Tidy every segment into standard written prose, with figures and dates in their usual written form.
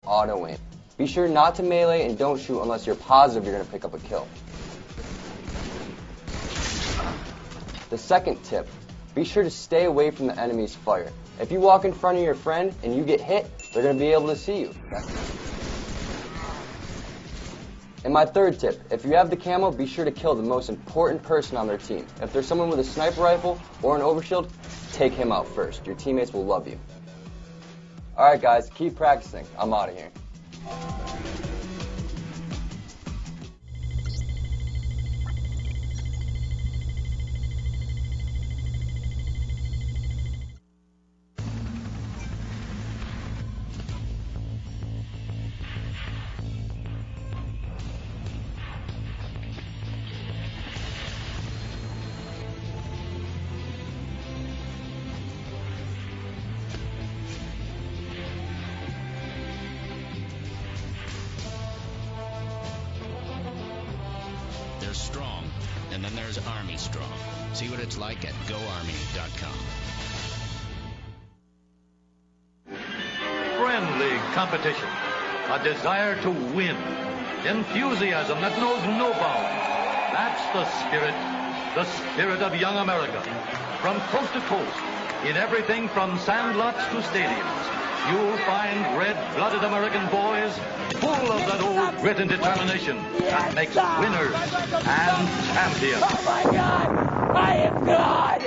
auto aim. Be sure not to melee and don't shoot unless you're positive you're going to pick up a kill. The second tip, be sure to stay away from the enemy's fire. If you walk in front of your friend and you get hit, they're going to be able to see you. And my third tip, if you have the camo, be sure to kill the most important person on their team. If there's someone with a sniper rifle or an overshield, take him out first. Your teammates will love you. Alright guys, keep practicing. I'm out of here. There's Strong, and then there's Army Strong. See what it's like at GoArmy.com. Friendly competition, a desire to win, enthusiasm that knows no bounds. That's the spirit of young America. From coast to coast, in everything from sandlots to stadiums, you'll find red-blooded American boys full of that old grit and determination that makes winners and champions. Oh my God! I am God!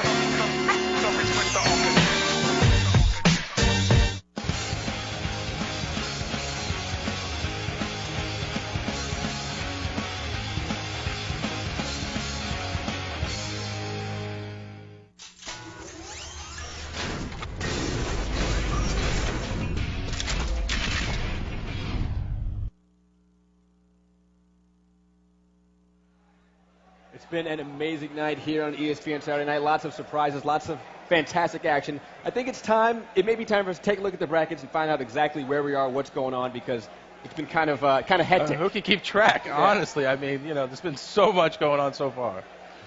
It's been an amazing night here on ESPN Saturday night. Lots of surprises, lots of fantastic action. I think it may be time for us to take a look at the brackets and find out exactly where we are, what's going on, because it's been kind of hectic. Who can keep track, honestly? I mean, there's been so much going on so far.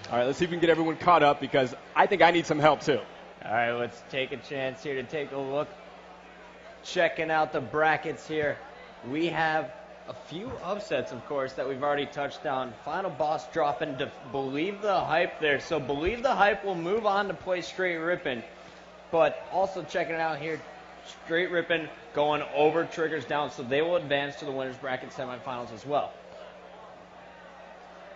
All right, let's see if we can get everyone caught up, because I think I need some help, too. All right, let's take a chance here to take a look. Checking out the brackets here. We have a few upsets, of course, that we've already touched on. Final Boss dropping to Believe the Hype there. So Believe the Hype will move on to play Straight Rippin'. But also checking it out here, Straight Rippin' going over Triggers Down, so they will advance to the winners bracket semifinals as well.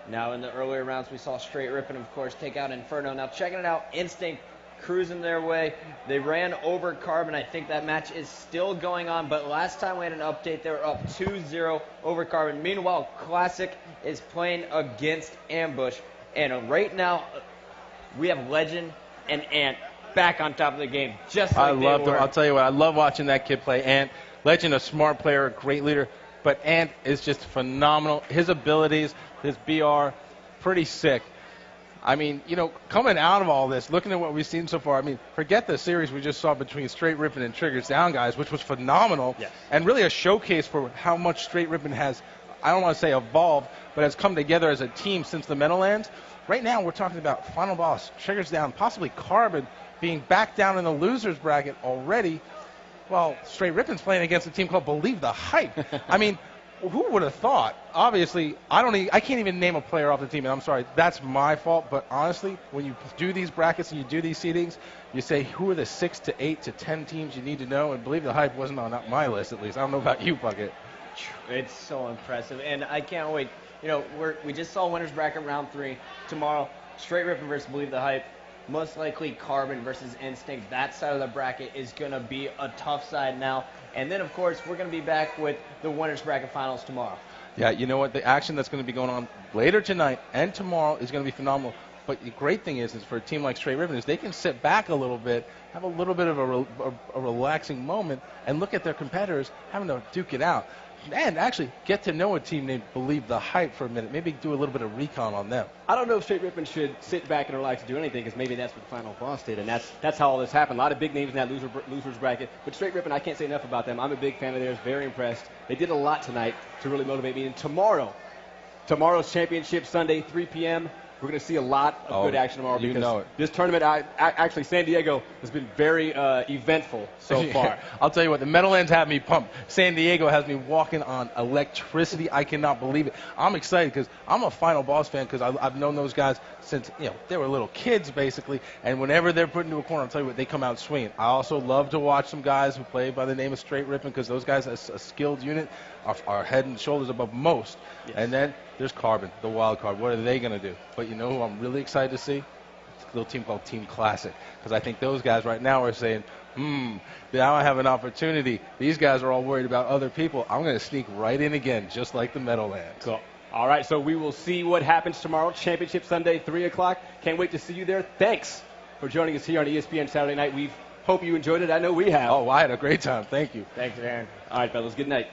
Now in the earlier rounds, we saw Straight Rippin', of course, take out Inferno. Now checking it out, Instinct cruising their way. They ran over Carbon. I think that match is still going on, but last time we had an update, they were up 2-0 over Carbon. Meanwhile, Classic is playing against Ambush, and right now we have Legend and Ant back on top of the game, just like they were. I'll tell you what, I love watching that kid play. Ant, Legend, a smart player, a great leader, but Ant is just phenomenal. His abilities, his BR, pretty sick. I mean, coming out of all this, looking at what we've seen so far, I mean, forget the series we just saw between Straight Rippin' and Triggers Down, guys, which was phenomenal, yes, and really a showcase for how much Straight Rippin' has, I don't want to say evolved, but has come together as a team since the Meadowlands. Right now, we're talking about Final Boss, Triggers Down, possibly Carbon being back down in the losers bracket already, while Straight Rippin's playing against a team called Believe the Hype. I mean, who would have thought? Obviously, I can't even name a player off the team, and I'm sorry, that's my fault. But honestly, when you do these brackets and you do these seedings, you say who are the 6 to 8 to 10 teams you need to know, and Believe the Hype wasn't on my list, at least. I don't know about you, Bucket. It's so impressive, and I can't wait. We just saw winners bracket round 3 tomorrow. Straight Rippin' versus Believe the Hype. Most likely Carbon versus Instinct. That side of the bracket is going to be a tough side now. And then, of course, we're going to be back with the winners bracket finals tomorrow. Yeah, you know what? The action that's going to be going on later tonight and tomorrow is going to be phenomenal. But the great thing is for a team like Straight Rippin' is they can sit back a little bit, have a little bit of a relaxing moment, and look at their competitors having to duke it out. And actually get to know a team named Believe the Hype for a minute. Maybe do a little bit of recon on them. I don't know if Straight Rippin' should sit back and relax to do anything, because maybe that's what Final Boss did, and that's how all this happened. A lot of big names in that losers bracket. But Straight Rippin', I can't say enough about them. I'm a big fan of theirs, very impressed. They did a lot tonight to really motivate me. And tomorrow's championship Sunday, 3 p.m., We're going to see a lot of good action tomorrow because this tournament, actually, San Diego has been very eventful so far. I'll tell you what, the Meadowlands have me pumped. San Diego has me walking on electricity. I cannot believe it. I'm excited because I'm a Final Boss fan because I've known those guys since they were little kids basically. And whenever they're put into a corner, I'll tell you what, they come out swinging. I also love to watch some guys who play by the name of Straight Ripping because those guys, a skilled unit, are head and shoulders above most. Yes. And then there's Carbon, the wild card. What are they going to do? But you know who I'm really excited to see? It's a little team called Team Classic. Because I think those guys right now are saying, now I have an opportunity. These guys are all worried about other people. I'm going to sneak right in again, just like the Meadowlands. Cool. All right, so we will see what happens tomorrow. Championship Sunday, 3 o'clock. Can't wait to see you there. Thanks for joining us here on ESPN Saturday Night. We hope you enjoyed it. I know we have. Oh, I had a great time. Thank you. Thanks, Aaron. All right, fellas. Good night.